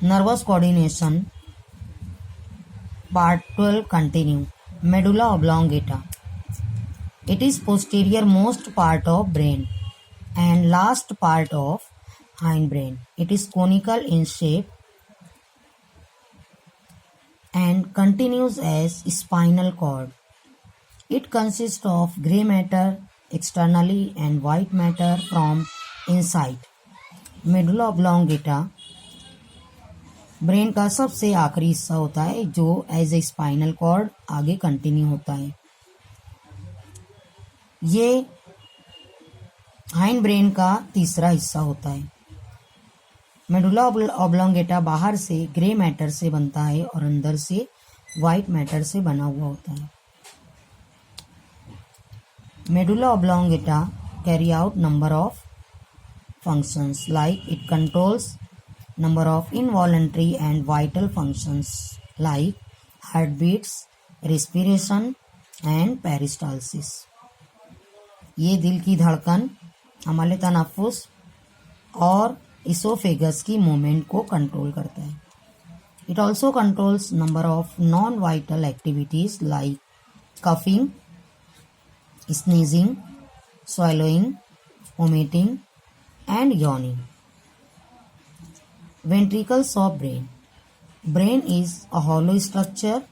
Nervous coordination. Part 12 continue. Medulla oblongata. It is posterior most part of brain and last part of hindbrain. It is conical in shape and continues as spinal cord. It consists of grey matter externally and white matter from inside. Medulla oblongata brain का सबसे आखिरी हिस्सा होता है जो as a spinal cord आगे continue होता है। ये हाइंड ब्रेन का तीसरा हिस्सा होता है। मेडुला ऑब्लोंगेटा बाहर से ग्रे मैटर से बनता है और अंदर से वाइट मैटर से बना हुआ होता है। Medulla oblongata carry out number of functions like it controls number of involuntary and vital functions like heartbeats, respiration and peristalsis. ये दिल की धड़कन, अमल तनफ्फुस और इसोफेगस की मूवमेंट को कंट्रोल करता है। It also controls number of non-vital activities like coughing, sneezing, swallowing, vomiting and yawning. Ventricles of brain. Brain is a hollow structure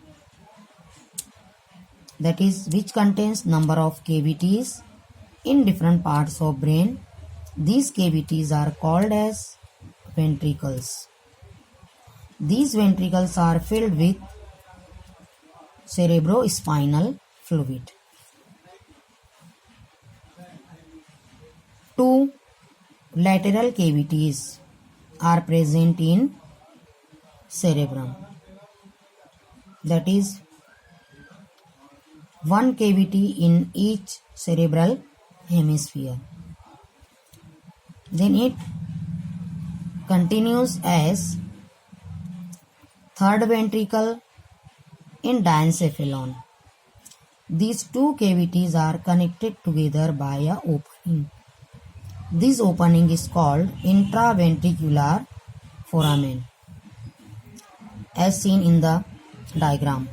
that is which contains number of cavities in different parts of brain. These cavities are called as ventricles. These ventricles are filled with cerebrospinal fluid. 2 lateral cavities are present in cerebrum. That is, one cavity in each cerebral hemisphere. Then it continues as third ventricle in diencephalon. These two cavities are connected together by a opening. This opening is called intraventricular foramen as seen in the diagram.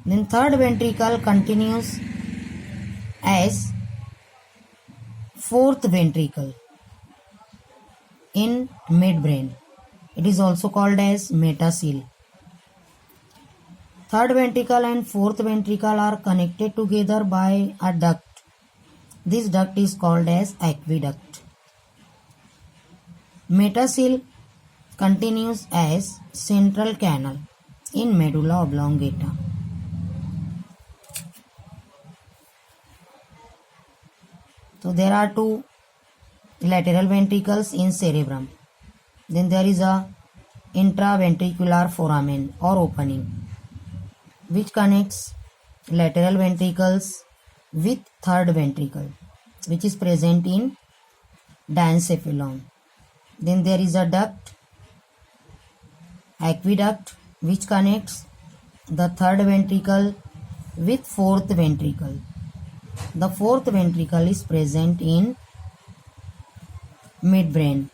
Then third ventricle continues as fourth ventricle in midbrain. It is also called as metacele. Third ventricle and fourth ventricle are connected together by a duct. This duct is called as aqueduct. Metacele continues as central canal in medulla oblongata. So there are 2 lateral ventricles in cerebrum. Then there is a intraventricular foramen or opening which connects lateral ventricles with third ventricle which is present in diencephalon. Then there is a duct, aqueduct, which connects the third ventricle with fourth ventricle. The fourth ventricle is present in midbrain,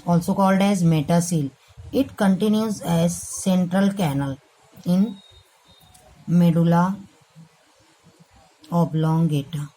also called as metacele. It continues as central canal in medulla oblongata.